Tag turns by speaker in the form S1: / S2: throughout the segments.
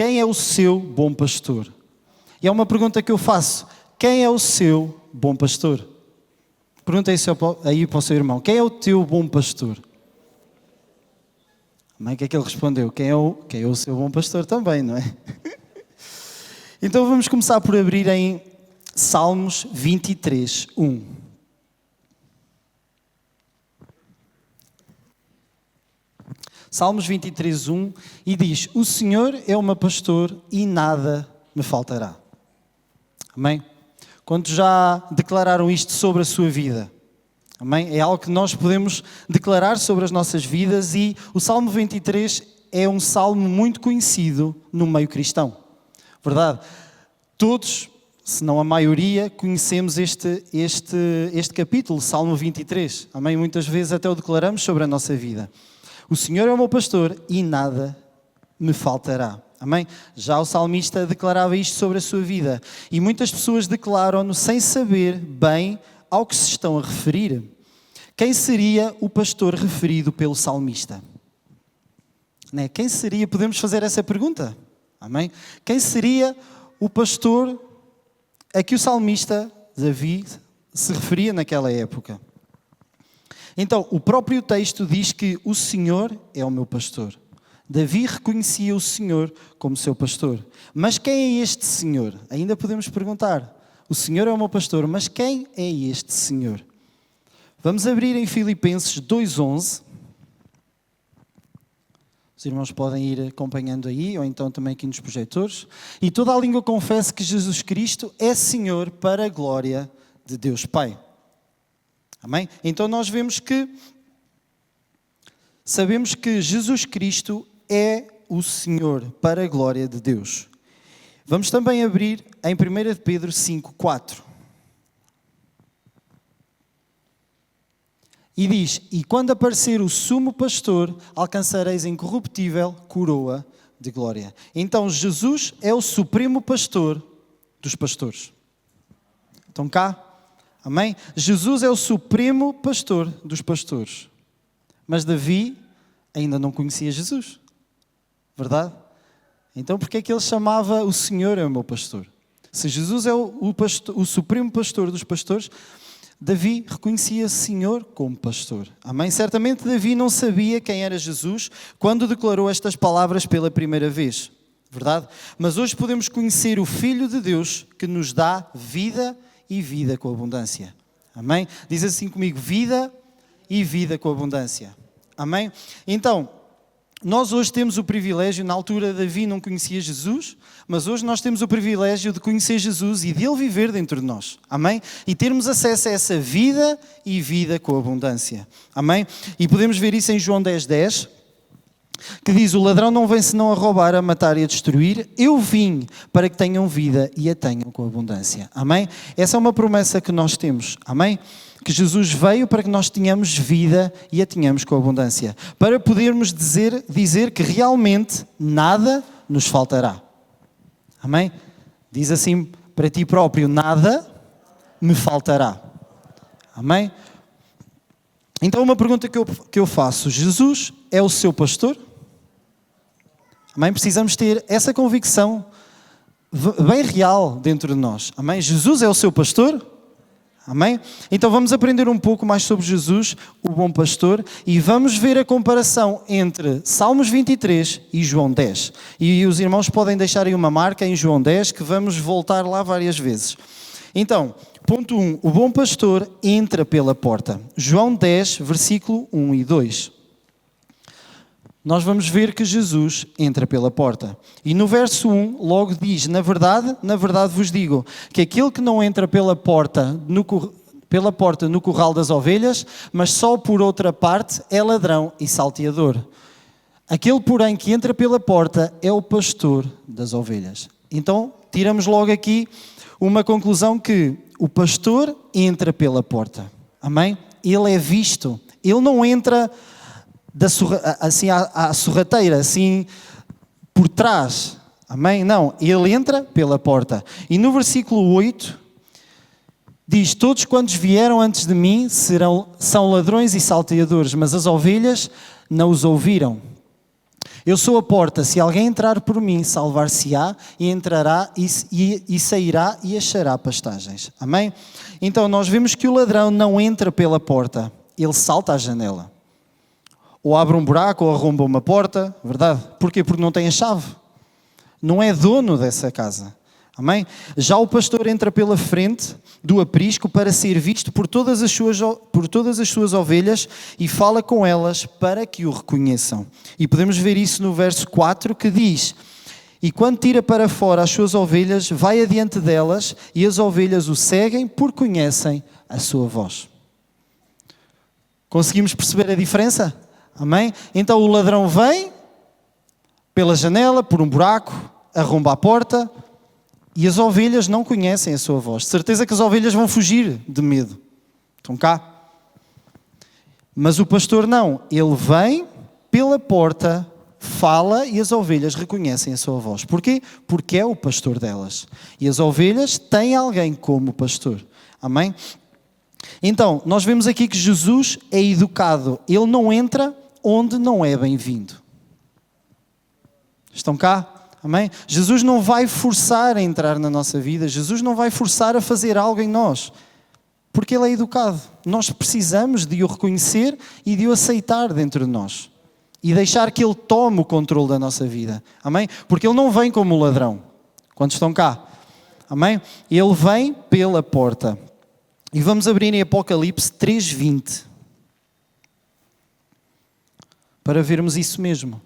S1: quem é o seu bom pastor? E é uma pergunta que eu faço. Quem é o seu bom pastor? Pergunta aí para o seu irmão. Quem é o teu bom pastor? Amém? O que é que ele respondeu? Quem é o seu bom pastor também, não é? Então vamos começar por abrir em Salmos 23, 1. Salmos 23, 1 e diz: O Senhor é o meu pastor e nada me faltará. Amém? Quantos já declararam isto sobre a sua vida? Amém? É algo que nós podemos declarar sobre as nossas vidas e o Salmo 23 é um salmo muito conhecido no meio cristão. Verdade? Todos, se não a maioria, conhecemos este capítulo, Salmo 23. Amém? Muitas vezes até o declaramos sobre a nossa vida. O Senhor é o meu pastor e nada me faltará. Amém? Já o salmista declarava isto sobre a sua vida. E muitas pessoas declaram-no sem saber bem ao que se estão a referir. Quem seria o pastor referido pelo salmista? Quem seria? Podemos fazer essa pergunta. Amém? Quem seria o pastor a que o salmista Davi se referia naquela época? Então, o próprio texto diz que o Senhor é o meu pastor. Davi reconhecia o Senhor como seu pastor. Mas quem é este Senhor? Ainda podemos perguntar. O Senhor é o meu pastor, mas quem é este Senhor? Vamos abrir em Filipenses 2:11. Os irmãos podem ir acompanhando aí, ou então também aqui nos projetores. E toda a língua confessa que Jesus Cristo é Senhor para a glória de Deus Pai. Amém? Então nós sabemos que Jesus Cristo é o Senhor para a glória de Deus. Vamos também abrir em 1 Pedro 5:4. E diz: E quando aparecer o sumo pastor, alcançareis incorruptível coroa de glória. Então Jesus é o supremo pastor dos pastores. Estão cá? Amém? Jesus é o supremo pastor dos pastores. Mas Davi ainda não conhecia Jesus. Verdade? Então porquê é que ele chamava o Senhor é o meu pastor? Se Jesus é o supremo pastor dos pastores, Davi reconhecia o Senhor como pastor. Amém? Certamente Davi não sabia quem era Jesus quando declarou estas palavras pela primeira vez. Verdade? Mas hoje podemos conhecer o Filho de Deus que nos dá vida e vida com abundância. Amém? Diz assim comigo: vida e vida com abundância. Amém? Então, nós hoje temos o privilégio, na altura Davi não conhecia Jesus, mas hoje nós temos o privilégio de conhecer Jesus e de Ele viver dentro de nós. Amém? E termos acesso a essa vida e vida com abundância. Amém? E podemos ver isso em João 10:10, que diz: O ladrão não vem senão a roubar, a matar e a destruir. Eu vim para que tenham vida e a tenham com abundância. Amém? Essa é uma promessa que nós temos. Amém? Que Jesus veio para que nós tenhamos vida e a tenhamos com abundância. Para podermos dizer que realmente nada nos faltará. Amém? Diz assim para ti próprio: nada me faltará. Amém? Então uma pergunta que eu faço: Jesus é o seu pastor? Amém? Precisamos ter essa convicção bem real dentro de nós. Amém? Jesus é o seu pastor? Amém? Então vamos aprender um pouco mais sobre Jesus, o bom pastor, e vamos ver a comparação entre Salmos 23 e João 10. E os irmãos podem deixar aí uma marca em João 10, que vamos voltar lá várias vezes. Então, ponto 1, o bom pastor entra pela porta. João 10, versículo 1 e 2. Nós vamos ver que Jesus entra pela porta. E no verso 1 logo diz: na verdade vos digo, que aquele que não entra pela porta no curral das ovelhas, mas só por outra parte, é ladrão e salteador. Aquele, porém, que entra pela porta é o pastor das ovelhas. Então, tiramos logo aqui uma conclusão que o pastor entra pela porta. Amém? Ele é visto. Ele não entra assim à sorrateira, assim por trás. Amém? Não, ele entra pela porta. E no versículo 8 diz: todos quantos vieram antes de mim são ladrões e salteadores, mas as ovelhas não os ouviram. Eu sou a porta, se alguém entrar por mim, salvar-se-á e entrará e sairá e achará pastagens. Amém? Então nós vemos que o ladrão não entra pela porta, ele salta à janela. Ou abre um buraco ou arromba uma porta, verdade? Porquê? Porque não tem a chave. Não é dono dessa casa. Amém? Já o pastor entra pela frente do aprisco para ser visto por todas as suas ovelhas e fala com elas para que o reconheçam. E podemos ver isso no verso 4 que diz: e quando tira para fora as suas ovelhas, vai adiante delas e as ovelhas o seguem porque conhecem a sua voz. Conseguimos perceber a diferença? Amém? Então o ladrão vem pela janela, por um buraco, arromba a porta e as ovelhas não conhecem a sua voz. De certeza que as ovelhas vão fugir de medo. Estão cá. Mas o pastor não. Ele vem pela porta, fala e as ovelhas reconhecem a sua voz. Porquê? Porque é o pastor delas. E as ovelhas têm alguém como pastor. Amém? Então, nós vemos aqui que Jesus é educado. Ele não entra onde não é bem-vindo. Estão cá? Amém? Jesus não vai forçar a entrar na nossa vida. Jesus não vai forçar a fazer algo em nós. Porque Ele é educado. Nós precisamos de o reconhecer e de o aceitar dentro de nós. E deixar que Ele tome o controle da nossa vida. Amém? Porque Ele não vem como ladrão. Quantos estão cá? Amém? Ele vem pela porta. E vamos abrir em Apocalipse 3:20. Para vermos isso mesmo.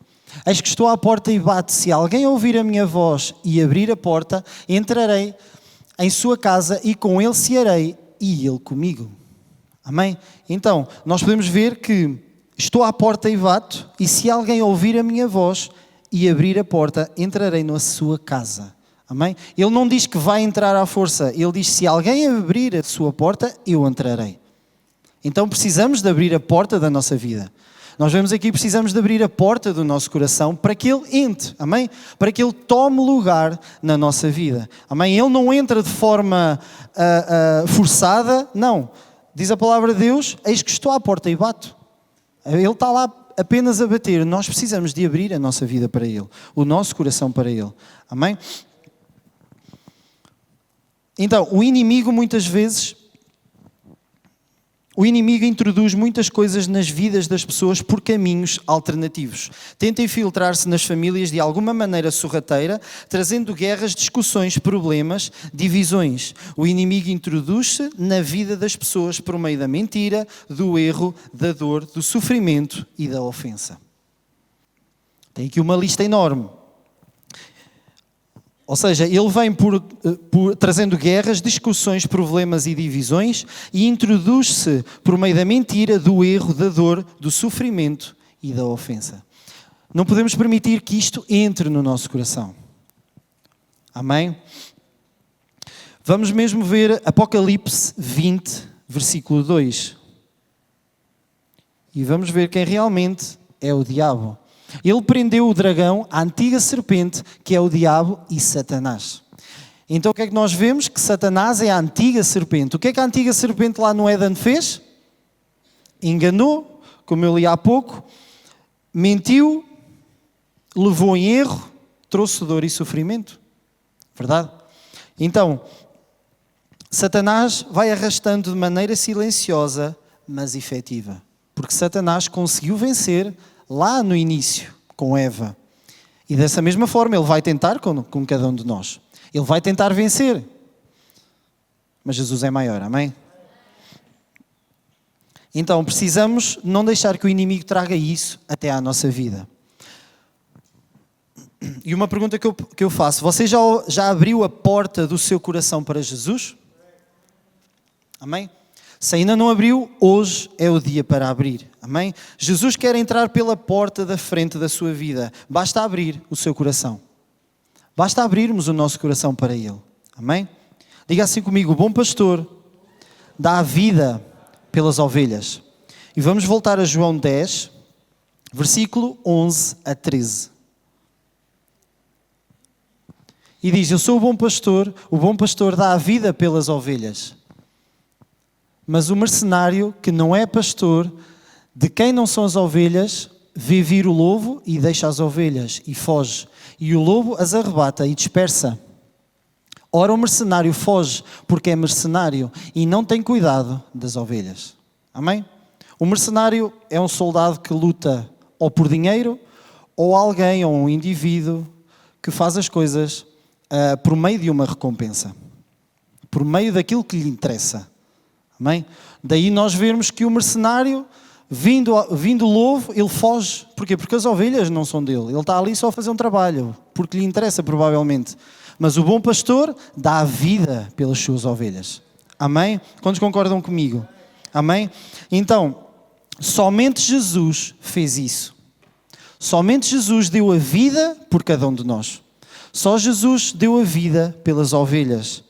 S1: Eis que estou à porta e bato. Se alguém ouvir a minha voz e abrir a porta, entrarei em sua casa e com ele cearei e ele comigo. Amém? Então, nós podemos ver que estou à porta e bato, e se alguém ouvir a minha voz e abrir a porta, entrarei na sua casa. Amém? Ele não diz que vai entrar à força, ele diz: se alguém abrir a sua porta, eu entrarei. Então precisamos de abrir a porta da nossa vida. Nós vemos aqui, precisamos de abrir a porta do nosso coração para que Ele entre, amém? Para que Ele tome lugar na nossa vida, amém? Ele não entra de forma forçada, não. Diz a palavra de Deus: eis que estou à porta e bato. Ele está lá apenas a bater. Nós precisamos de abrir a nossa vida para Ele, o nosso coração para Ele, amém? Então, o inimigo muitas vezes... O inimigo introduz muitas coisas nas vidas das pessoas por caminhos alternativos. Tenta infiltrar-se nas famílias de alguma maneira sorrateira, trazendo guerras, discussões, problemas, divisões. O inimigo introduz-se na vida das pessoas por meio da mentira, do erro, da dor, do sofrimento e da ofensa. Tem aqui uma lista enorme. Ou seja, ele vem trazendo guerras, discussões, problemas e divisões e introduz-se por meio da mentira, do erro, da dor, do sofrimento e da ofensa. Não podemos permitir que isto entre no nosso coração. Amém? Vamos mesmo ver Apocalipse 20, versículo 2. E vamos ver quem realmente é o diabo. Ele prendeu o dragão, a antiga serpente, que é o diabo e Satanás. Então o que é que nós vemos? Que Satanás é a antiga serpente. O que é que a antiga serpente lá no Éden fez? Enganou, como eu li há pouco, mentiu, levou em erro, trouxe dor e sofrimento. Verdade? Então, Satanás vai arrastando de maneira silenciosa, mas efetiva. Porque Satanás conseguiu vencer lá no início, com Eva. E dessa mesma forma ele vai tentar com cada um de nós. Ele vai tentar vencer. Mas Jesus é maior, amém? Então precisamos não deixar que o inimigo traga isso até à nossa vida. E uma pergunta que eu faço: você já abriu a porta do seu coração para Jesus? Amém? Se ainda não abriu, hoje é o dia para abrir. Amém? Jesus quer entrar pela porta da frente da sua vida. Basta abrir o seu coração. Basta abrirmos o nosso coração para Ele. Amém? Diga assim comigo: o bom pastor dá a vida pelas ovelhas. E vamos voltar a João 10, versículo 11 a 13. E diz: eu sou o bom pastor dá a vida pelas ovelhas. Mas o mercenário, que não é pastor, de quem não são as ovelhas, vê vir o lobo e deixa as ovelhas e foge. E o lobo as arrebata e dispersa. Ora, o mercenário foge porque é mercenário e não tem cuidado das ovelhas. Amém? O mercenário é um soldado que luta ou por dinheiro, ou alguém, ou um indivíduo que faz as coisas por meio de uma recompensa. Por meio daquilo que lhe interessa. Amém? Daí nós vemos que o mercenário, vindo o lobo, ele foge. Porquê? Porque as ovelhas não são dele. Ele está ali só a fazer um trabalho, porque lhe interessa provavelmente. Mas o bom pastor dá a vida pelas suas ovelhas. Amém? Quantos concordam comigo? Amém? Então, somente Jesus fez isso. Somente Jesus deu a vida por cada um de nós. Só Jesus deu a vida pelas ovelhas.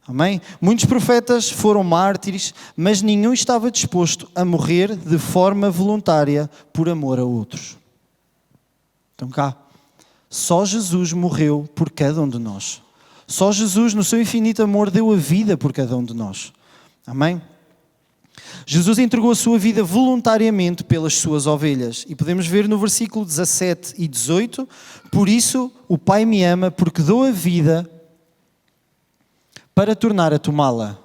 S1: Amém? Muitos profetas foram mártires, mas nenhum estava disposto a morrer de forma voluntária por amor a outros. Então cá, só Jesus morreu por cada um de nós. Só Jesus, no seu infinito amor, deu a vida por cada um de nós. Amém? Jesus entregou a sua vida voluntariamente pelas suas ovelhas. E podemos ver no versículo 17 e 18, por isso o Pai me ama, porque dou a vida para tornar a tomá-la.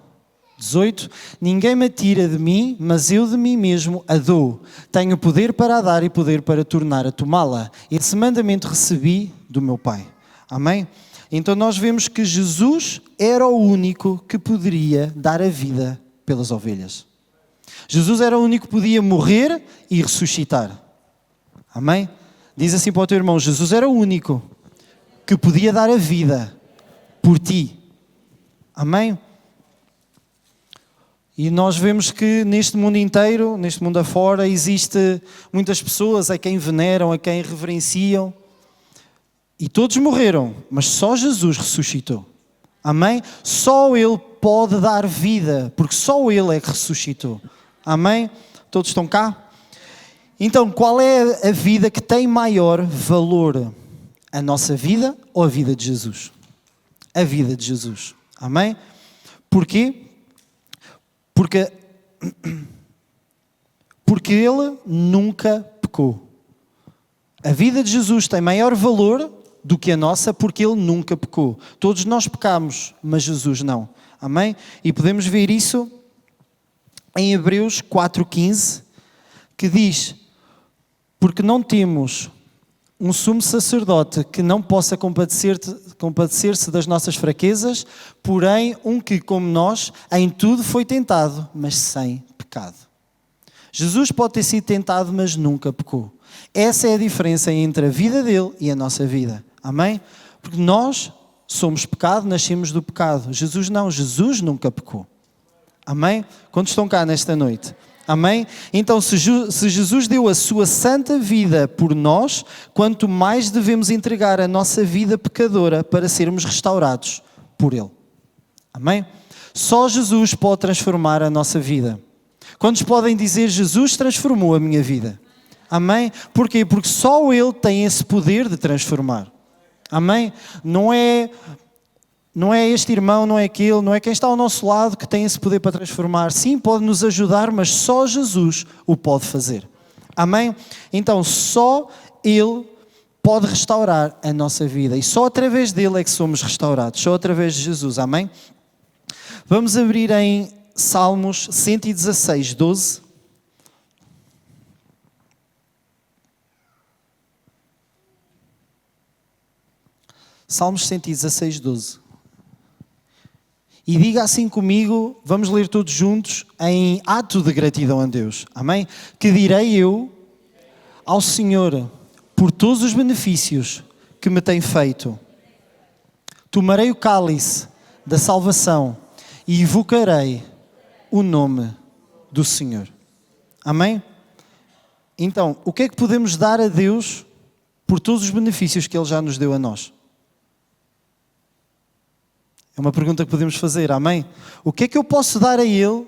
S1: 18, ninguém me tira de mim, mas eu de mim mesmo a dou. Tenho poder para a dar e poder para tornar a tomá-la. Esse mandamento recebi do meu Pai. Amém? Então nós vemos que Jesus era o único que poderia dar a vida pelas ovelhas. Jesus era o único que podia morrer e ressuscitar. Amém? Diz assim para o teu irmão, Jesus era o único que podia dar a vida por ti. Amém? E nós vemos que neste mundo inteiro, neste mundo afora, existe muitas pessoas a quem veneram, a quem reverenciam. E todos morreram, mas só Jesus ressuscitou. Amém? Só Ele pode dar vida, porque só Ele é que ressuscitou. Amém? Todos estão cá? Então, qual é a vida que tem maior valor? A nossa vida ou a vida de Jesus? A vida de Jesus. Amém? Porquê? Porque Ele nunca pecou. A vida de Jesus tem maior valor do que a nossa porque Ele nunca pecou. Todos nós pecamos, mas Jesus não. Amém? E podemos ver isso em Hebreus 4,15, que diz, porque não temos um sumo sacerdote que não possa compadecer-se das nossas fraquezas, porém um que, como nós, em tudo foi tentado, mas sem pecado. Jesus pode ter sido tentado, mas nunca pecou. Essa é a diferença entre a vida dele e a nossa vida. Amém? Porque nós somos pecado, nascemos do pecado. Jesus não, Jesus nunca pecou. Amém? Quantos estão cá nesta noite? Amém? Então, se Jesus deu a sua santa vida por nós, quanto mais devemos entregar a nossa vida pecadora para sermos restaurados por Ele. Amém? Só Jesus pode transformar a nossa vida. Quantos podem dizer, Jesus transformou a minha vida? Amém? Porquê? Porque só Ele tem esse poder de transformar. Amém? Não é este irmão, não é aquele, não é quem está ao nosso lado que tem esse poder para transformar. Sim, pode nos ajudar, mas só Jesus o pode fazer. Amém? Então, só Ele pode restaurar a nossa vida. E só através dele é que somos restaurados. Só através de Jesus. Amém? Vamos abrir em Salmos 116, 12. Salmos 116, 12. E diga assim comigo, vamos ler todos juntos, em ato de gratidão a Deus. Amém? Que direi eu ao Senhor por todos os benefícios que me tem feito. Tomarei o cálice da salvação e invocarei o nome do Senhor. Amém? Então, o que é que podemos dar a Deus por todos os benefícios que Ele já nos deu a nós? É uma pergunta que podemos fazer, amém? O que é que eu posso dar a Ele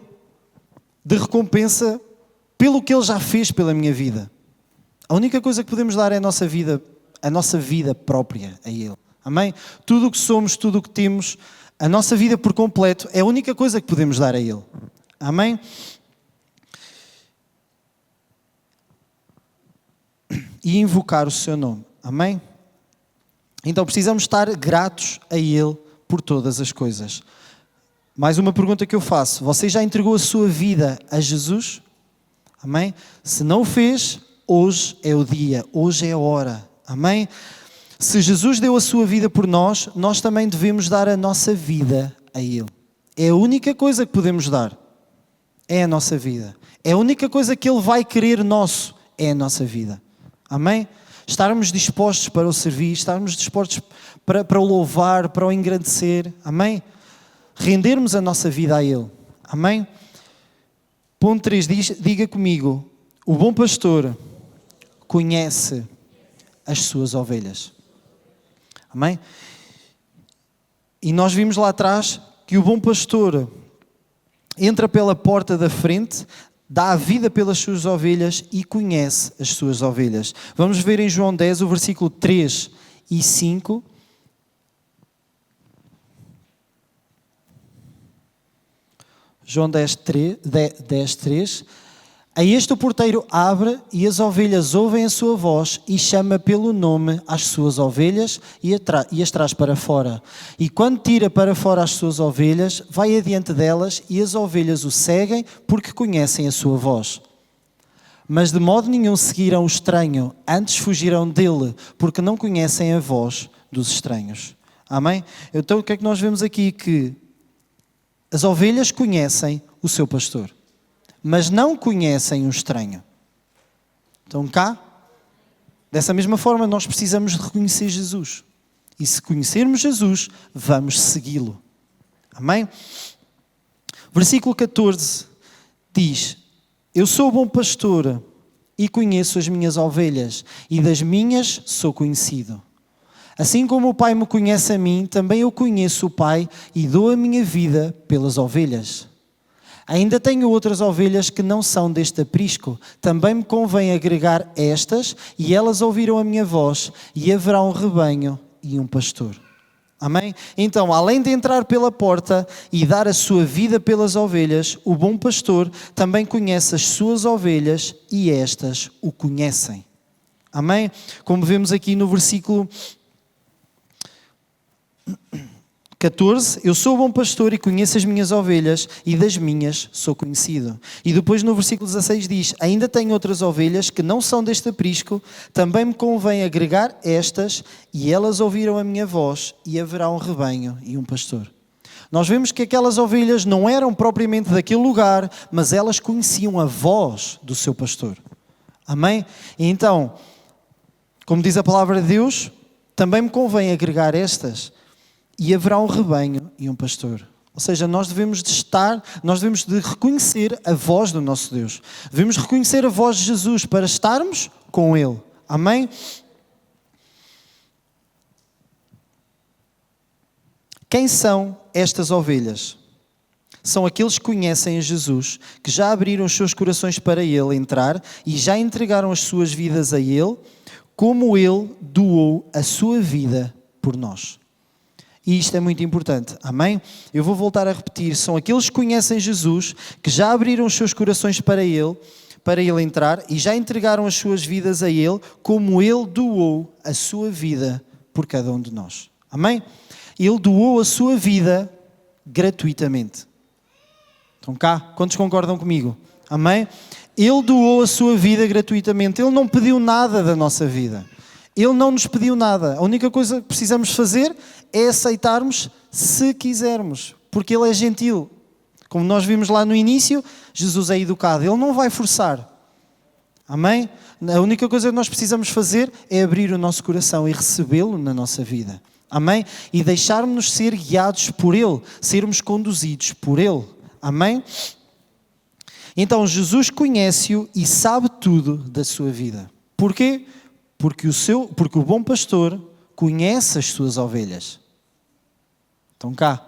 S1: de recompensa pelo que Ele já fez pela minha vida? A única coisa que podemos dar é a nossa vida própria a Ele, amém? Tudo o que somos, tudo o que temos, a nossa vida por completo é a única coisa que podemos dar a Ele, amém? e invocar o seu nome. Amém? Então precisamos estar gratos a Ele por todas as coisas. Mais uma pergunta que eu faço. Você já entregou a sua vida a Jesus? Amém? Se não o fez, hoje é o dia, hoje é a hora. Amém? Se Jesus deu a sua vida por nós, nós também devemos dar a nossa vida a Ele. É a única coisa que podemos dar. É a nossa vida. É a única coisa que Ele vai querer nosso. É a nossa vida. Amém? Estarmos dispostos para o servir, estarmos dispostos para o louvar, para o engrandecer. Amém? Rendermos a nossa vida a Ele. Amém? Ponto 3, diga comigo. O bom pastor conhece as suas ovelhas. Amém? E nós vimos lá atrás que o bom pastor entra pela porta da frente, dá a vida pelas suas ovelhas e conhece as suas ovelhas. Vamos ver em João 10, o versículo 3 e 5. João 10, 3. A este o porteiro abre e as ovelhas ouvem a sua voz e chama pelo nome as suas ovelhas e as traz para fora. E quando tira para fora as suas ovelhas, vai adiante delas e as ovelhas o seguem porque conhecem a sua voz. Mas de modo nenhum seguirão o estranho, antes fugirão dele, porque não conhecem a voz dos estranhos. Amém? Então o que é que nós vemos aqui? Que as ovelhas conhecem o seu pastor, mas não conhecem um estranho. Estão cá? Dessa mesma forma, nós precisamos de reconhecer Jesus. E se conhecermos Jesus, vamos segui-lo. Amém? Versículo 14 diz: Eu sou o bom pastor e conheço as minhas ovelhas, e das minhas sou conhecido. Assim como o Pai me conhece a mim, também eu conheço o Pai e dou a minha vida pelas ovelhas. Ainda tenho outras ovelhas que não são deste aprisco. Também me convém agregar estas, e elas ouvirão a minha voz, e haverá um rebanho e um pastor. Amém? Então, além de entrar pela porta e dar a sua vida pelas ovelhas, o bom pastor também conhece as suas ovelhas e estas o conhecem. Amém? Como vemos aqui no versículo 14, eu sou o bom pastor e conheço as minhas ovelhas e das minhas sou conhecido. E depois no versículo 16 diz: ainda tenho outras ovelhas que não são deste aprisco, também me convém agregar estas, e elas ouviram a minha voz, e haverá um rebanho e um pastor. Nós vemos que aquelas ovelhas não eram propriamente daquele lugar, mas elas conheciam a voz do seu pastor. Amém? E então, como diz a palavra de Deus, também me convém agregar estas, e haverá um rebanho e um pastor. Ou seja, nós devemos de reconhecer a voz do nosso Deus. Devemos reconhecer a voz de Jesus para estarmos com Ele. Amém? Quem são estas ovelhas? São aqueles que conhecem a Jesus, que já abriram os seus corações para Ele entrar e já entregaram as suas vidas a Ele, como Ele doou a sua vida por nós. E isto é muito importante, amém? Eu vou voltar a repetir, são aqueles que conhecem Jesus, que já abriram os seus corações para Ele entrar e já entregaram as suas vidas a Ele, como Ele doou a sua vida por cada um de nós. Amém? Ele doou a sua vida gratuitamente. Estão cá? Quantos concordam comigo? Amém? Ele doou a sua vida gratuitamente. Ele não pediu nada da nossa vida. Ele não nos pediu nada. A única coisa que precisamos fazer é aceitarmos se quisermos. Porque Ele é gentil. Como nós vimos lá no início, Jesus é educado. Ele não vai forçar. Amém? A única coisa que nós precisamos fazer é abrir o nosso coração e recebê-lo na nossa vida. Amém? E deixarmos-nos ser guiados por Ele. Sermos conduzidos por Ele. Amém? Então Jesus conhece-o e sabe tudo da sua vida. Porquê? Porque o bom pastor conhece as suas ovelhas. Estão cá?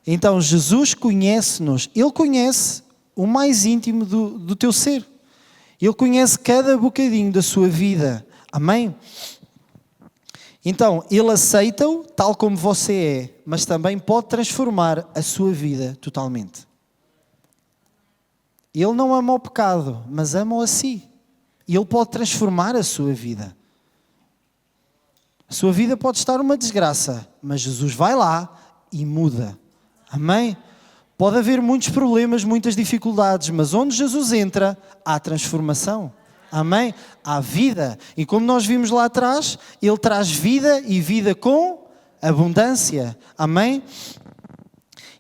S1: Então Jesus conhece-nos. Ele conhece o mais íntimo do teu ser. Ele conhece cada bocadinho da sua vida. Amém? Então, Ele aceita-o tal como você é, mas também pode transformar a sua vida totalmente. Ele não ama o pecado, mas ama-o a si. e Ele pode transformar a sua vida. A sua vida pode estar uma desgraça, mas Jesus vai lá e muda. Amém? Pode haver muitos problemas, muitas dificuldades, mas onde Jesus entra, há transformação. Amém? Há vida. E como nós vimos lá atrás, Ele traz vida e vida com abundância. Amém?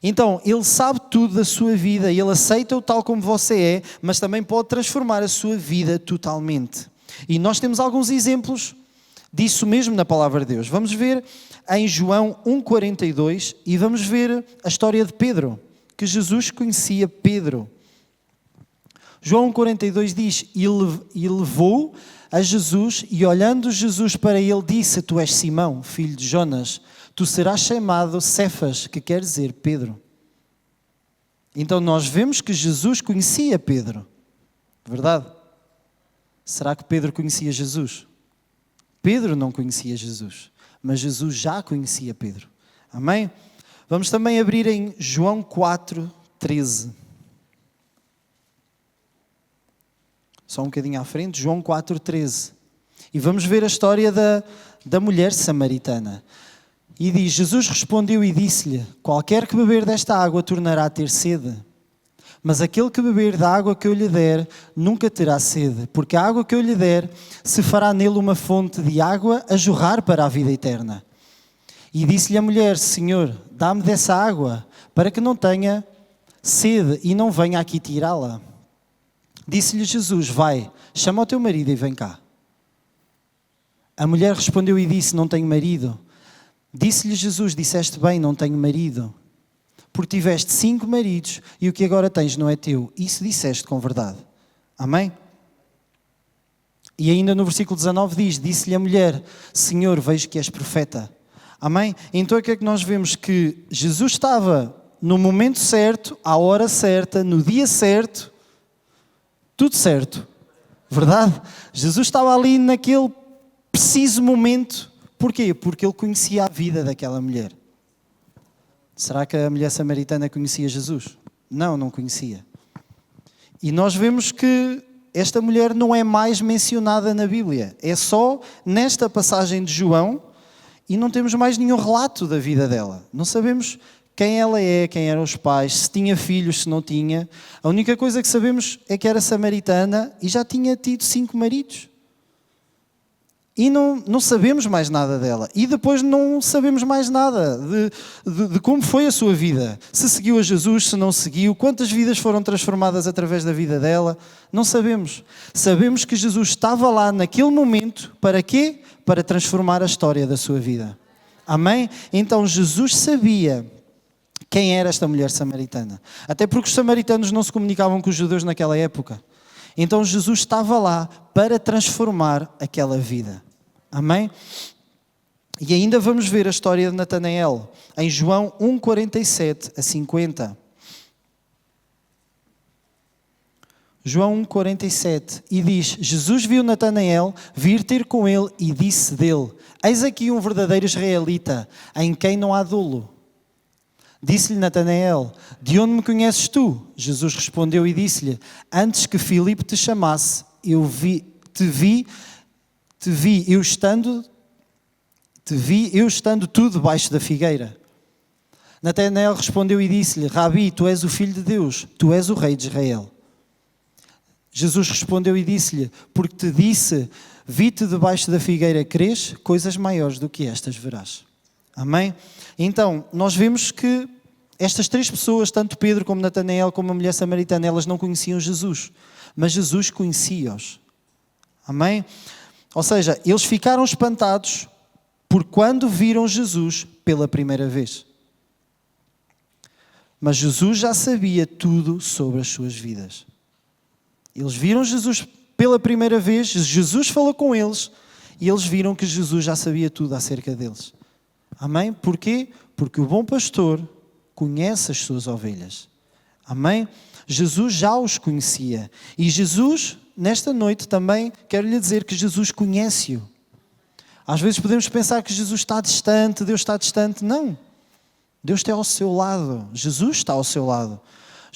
S1: Então, Ele sabe tudo da sua vida, Ele aceita-o tal como você é, mas também pode transformar a sua vida totalmente. E nós temos alguns exemplos disso mesmo na Palavra de Deus. Vamos ver em João 1,42 e vamos ver a história de Pedro, que Jesus conhecia Pedro. João 1,42 diz, e levou a Jesus, e olhando Jesus para ele, disse, tu és Simão, filho de Jonas, tu serás chamado Cefas, que quer dizer Pedro. Então nós vemos que Jesus conhecia Pedro, verdade? Será que Pedro conhecia Jesus? Pedro não conhecia Jesus, mas Jesus já conhecia Pedro. Amém? Vamos também abrir em João 4,13. Só um bocadinho à frente, João 4,13. E vamos ver a história da mulher samaritana. E diz, Jesus respondeu e disse-lhe, qualquer que beber desta água tornará a ter sede. Mas aquele que beber da água que eu lhe der, nunca terá sede, porque a água que eu lhe der, se fará nele uma fonte de água a jorrar para a vida eterna. E disse-lhe a mulher, Senhor, dá-me dessa água, para que não tenha sede e não venha aqui tirá-la. Disse-lhe Jesus, vai, chama o teu marido e vem cá. A mulher respondeu e disse, não tenho marido. Disse-lhe Jesus, disseste bem, não tenho marido. Porque tiveste 5 maridos e o que agora tens não é teu. Isso disseste com verdade. Amém? E ainda no versículo 19 diz, disse-lhe a mulher, Senhor, vejo que és profeta. Amém? Então o que é que nós vemos? Que Jesus estava no momento certo, à hora certa, no dia certo, tudo certo, verdade? Jesus estava ali naquele preciso momento. Porquê? Porque ele conhecia a vida daquela mulher. Será que a mulher samaritana conhecia Jesus? Não, não conhecia. E nós vemos que esta mulher não é mais mencionada na Bíblia. É só nesta passagem de João e não temos mais nenhum relato da vida dela. Não sabemos quem ela é, quem eram os pais, se tinha filhos, se não tinha. A única coisa que sabemos é que era samaritana e já tinha tido 5 maridos. E não sabemos mais nada dela. E depois não sabemos mais nada de como foi a sua vida. Se seguiu a Jesus, se não seguiu, quantas vidas foram transformadas através da vida dela. Não sabemos. Sabemos que Jesus estava lá naquele momento, para quê? Para transformar a história da sua vida. Amém? Então Jesus sabia quem era esta mulher samaritana. Até porque os samaritanos não se comunicavam com os judeus naquela época. Então Jesus estava lá para transformar aquela vida. Amém? E ainda vamos ver a história de Natanael em João 1,47 a 50. João 1,47 e diz, Jesus viu Natanael vir ter com ele e disse dele, eis aqui um verdadeiro israelita, em quem não há dolo. Disse-lhe Natanael, de onde me conheces tu? Jesus respondeu e disse-lhe, antes que Filipe te chamasse, te vi eu estando tu debaixo da figueira. Natanael respondeu e disse-lhe, Rabi, tu és o Filho de Deus, tu és o Rei de Israel. Jesus respondeu e disse-lhe, porque te disse, vi-te debaixo da figueira, crês? Coisas maiores do que estas verás. Amém? Então, nós vemos que estas 3 pessoas, tanto Pedro como Natanael, como a mulher samaritana, elas não conheciam Jesus, mas Jesus conhecia-os. Amém? Ou seja, eles ficaram espantados por quando viram Jesus pela primeira vez. Mas Jesus já sabia tudo sobre as suas vidas. Eles viram Jesus pela primeira vez, Jesus falou com eles e eles viram que Jesus já sabia tudo acerca deles. Amém? Porquê? Porque o bom pastor conhece as suas ovelhas. Amém? Jesus já os conhecia. E Jesus, nesta noite também, quero lhe dizer que Jesus conhece-o. Às vezes podemos pensar que Jesus está distante, Deus está distante. Não. Deus está ao seu lado. Jesus está ao seu lado.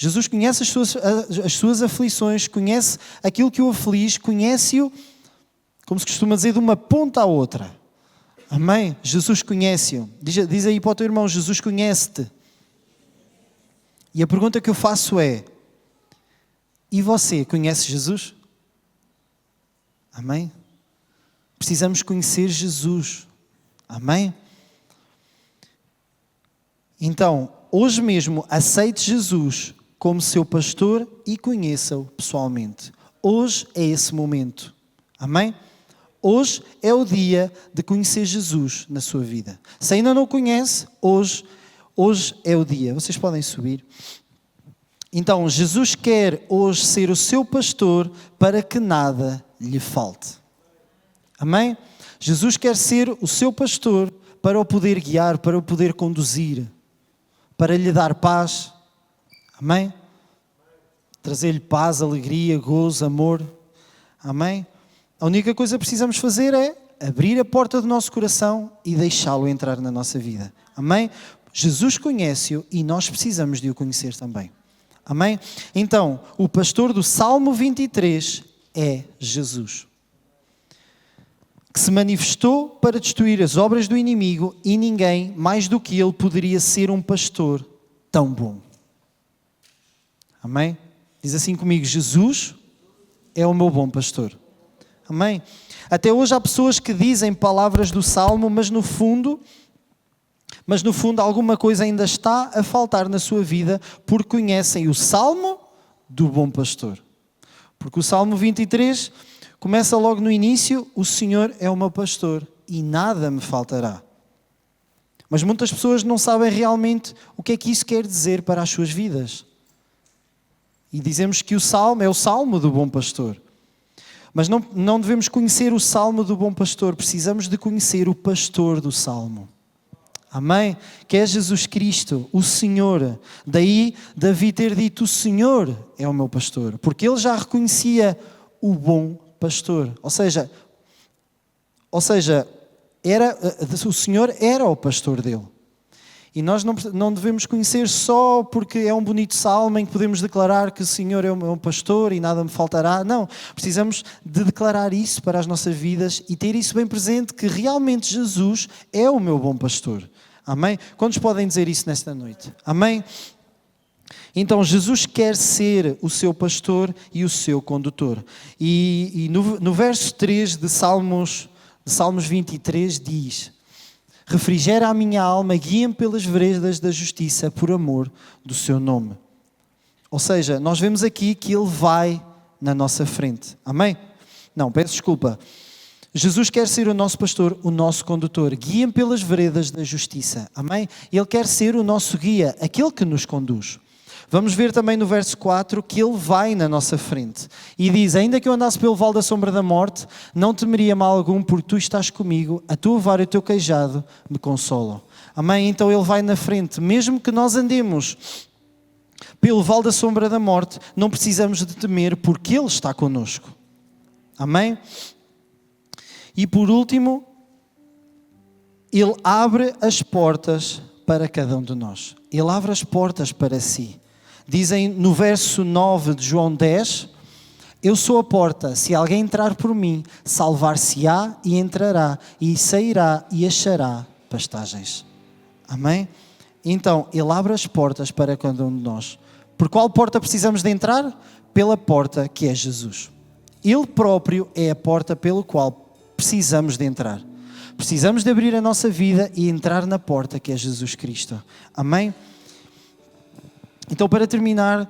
S1: Jesus conhece as suas aflições, conhece aquilo que o aflige, conhece-o, como se costuma dizer, de uma ponta à outra. Amém? Jesus conhece-o. Diz aí para o teu irmão, Jesus conhece-te. E a pergunta que eu faço é, e você conhece Jesus? Amém? Precisamos conhecer Jesus. Amém? Então, hoje mesmo, aceite Jesus como seu pastor e conheça-o pessoalmente. Hoje é esse momento. Amém? Hoje é o dia de conhecer Jesus na sua vida. Se ainda não o conhece, hoje é o dia. Vocês podem subir. Então, Jesus quer hoje ser o seu pastor para que nada lhe falte. Amém? Jesus quer ser o seu pastor para o poder guiar, para o poder conduzir, para lhe dar paz. Amém? Trazer-lhe paz, alegria, gozo, amor. Amém? A única coisa que precisamos fazer é abrir a porta do nosso coração e deixá-lo entrar na nossa vida. Amém? Jesus conhece-o e nós precisamos de o conhecer também. Amém? Então, o pastor do Salmo 23 é Jesus, que se manifestou para destruir as obras do inimigo, e ninguém mais do que ele poderia ser um pastor tão bom. Amém? Diz assim comigo, Jesus é o meu bom pastor. Amém? Até hoje há pessoas que dizem palavras do Salmo, mas no fundo alguma coisa ainda está a faltar na sua vida, porque conhecem o Salmo do bom pastor. Porque o Salmo 23 começa logo no início, o Senhor é o meu pastor e nada me faltará. Mas muitas pessoas não sabem realmente o que é que isso quer dizer para as suas vidas. E dizemos que o Salmo é o Salmo do bom pastor. Mas não devemos conhecer o Salmo do bom pastor, precisamos de conhecer o pastor do Salmo. Amém? Que é Jesus Cristo, o Senhor. Daí Davi ter dito, o Senhor é o meu pastor. Porque ele já reconhecia o bom pastor. Ou seja, o Senhor era o pastor dele. E nós não devemos conhecer só porque é um bonito salmo em que podemos declarar que o Senhor é o meu pastor e nada me faltará. Não, precisamos de declarar isso para as nossas vidas e ter isso bem presente, que realmente Jesus é o meu bom pastor. Amém? Quantos podem dizer isso nesta noite? Amém? Então, Jesus quer ser o seu pastor e o seu condutor. E no verso 3 de Salmos 23 diz: refrigera a minha alma, guia-me pelas veredas da justiça, por amor do seu nome. Ou seja, nós vemos aqui que ele vai na nossa frente. Amém? Não, peço desculpa. Jesus quer ser o nosso pastor, o nosso condutor. Guia-me pelas veredas da justiça. Amém? Ele quer ser o nosso guia, aquele que nos conduz. Vamos ver também no verso 4 que ele vai na nossa frente. E diz, ainda que eu andasse pelo vale da sombra da morte, não temeria mal algum, porque tu estás comigo, a tua vara e o teu cajado me consolam. Amém? Então ele vai na frente. Mesmo que nós andemos pelo vale da sombra da morte, não precisamos de temer, porque ele está connosco. Amém? E por último, ele abre as portas para cada um de nós. Ele abre as portas para si. Dizem no verso 9 de João 10, eu sou a porta, se alguém entrar por mim, salvar-se-á e entrará, e sairá e achará pastagens. Amém? Então, ele abre as portas para cada um de nós. Por qual porta precisamos de entrar? Pela porta que é Jesus. Ele próprio é a porta pelo qual precisamos de entrar. Precisamos de abrir a nossa vida e entrar na porta que é Jesus Cristo. Amém? Então, para terminar,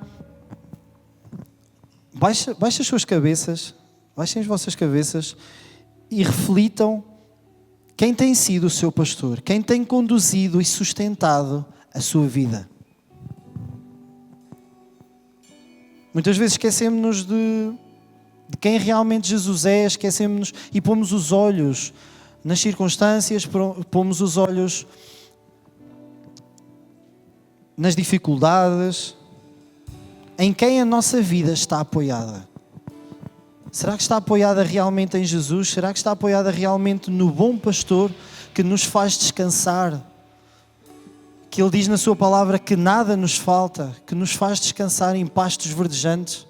S1: baixem as suas cabeças, baixem as vossas cabeças e reflitam quem tem sido o seu pastor, quem tem conduzido e sustentado a sua vida. Muitas vezes esquecemos-nos de quem realmente Jesus é, esquecemos-nos e pomos os olhos nas circunstâncias, pomos os olhos nas dificuldades, em quem a nossa vida está apoiada. Será que está apoiada realmente em Jesus? Será que está apoiada realmente no bom pastor que nos faz descansar, que Ele diz na sua palavra que nada nos falta, que nos faz descansar em pastos verdejantes.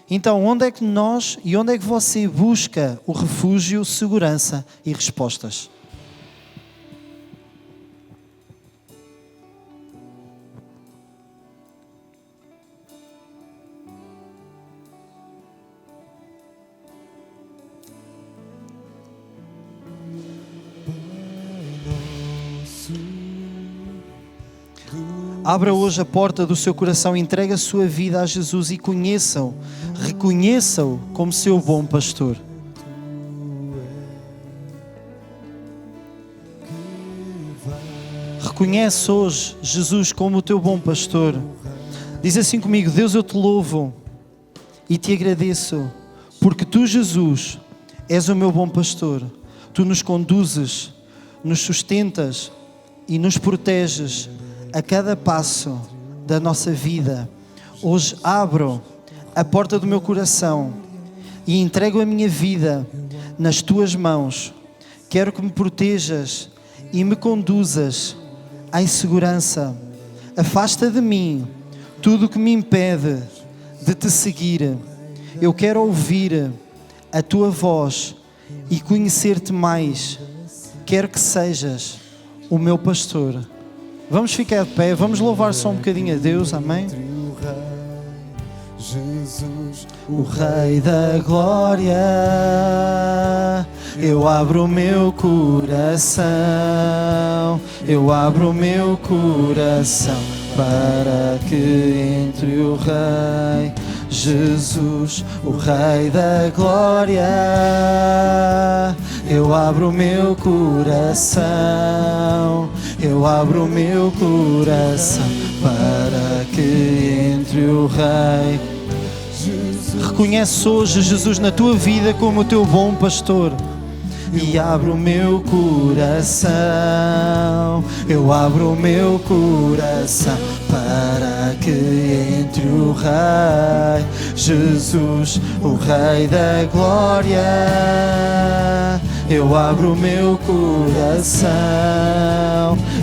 S1: Então, onde é que nós e onde é que você busca o refúgio, segurança e respostas? Abra hoje a porta do seu coração, entregue a sua vida a Jesus e conheça-o, reconheça-o como seu bom pastor. Reconhece hoje Jesus como o teu bom pastor. Diz assim comigo: Deus, eu te louvo e te agradeço, porque tu, Jesus, és o meu bom pastor. Tu nos conduzes, nos sustentas e nos proteges a cada passo da nossa vida. Hoje abro a porta do meu coração e entrego a minha vida nas tuas mãos. Quero que me protejas e me conduzas em segurança. Afasta de mim tudo o que me impede de te seguir. Eu quero ouvir a tua voz e conhecer-te mais. Quero que sejas o meu pastor. Vamos ficar de pé, vamos louvar só um bocadinho a Deus, amém? Jesus, o Rei da Glória, eu abro o meu coração, eu abro o meu coração para que entre o Rei. Jesus, o Rei da Glória, eu abro o meu coração, eu abro o meu coração para que entre o Rei. Reconhece hoje Jesus na tua vida como o teu bom pastor. E abro o meu coração, eu abro o meu coração para que entre o Rei. Jesus, o Rei da Glória, eu abro o meu coração,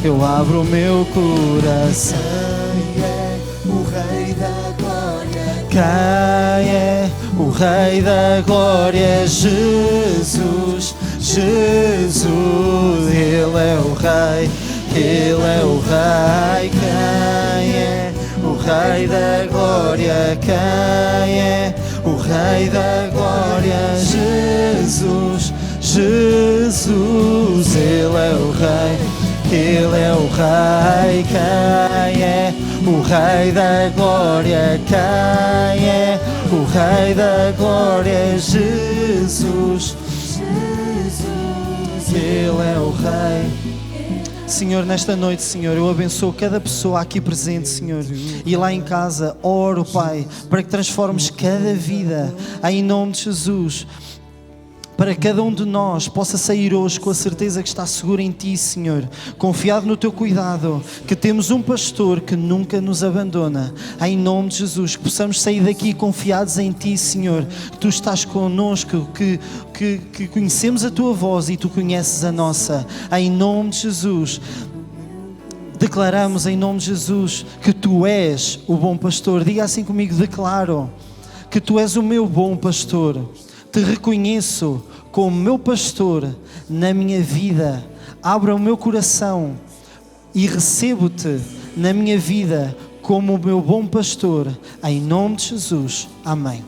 S1: eu abro o meu coração. O Rei da Glória, quem é o Rei da Glória? Jesus, Jesus, Ele é o Rei, Ele é o Rei. Quem é o Rei da Glória? Quem é o Rei da Glória? Jesus, Jesus, Ele é o Rei, Ele é o Rei. Quem é o Rei da Glória? Quem é o Rei da Glória? Jesus, Ele é o Rei. Senhor, nesta noite, Senhor, eu abençoo cada pessoa aqui presente, Senhor, e lá em casa oro, Pai, para que transformes cada vida, em nome de Jesus, para que cada um de nós possa sair hoje com a certeza que está seguro em Ti, Senhor, confiado no Teu cuidado, que temos um pastor que nunca nos abandona. Em nome de Jesus, que possamos sair daqui confiados em Ti, Senhor, que Tu estás connosco, que conhecemos a Tua voz e Tu conheces a nossa. Em nome de Jesus, declaramos em nome de Jesus que Tu és o bom pastor. Diga assim comigo: declaro que Tu és o meu bom pastor. Te reconheço como meu pastor na minha vida. Abra o meu coração e recebo-te na minha vida como o meu bom pastor. Em nome de Jesus. Amém.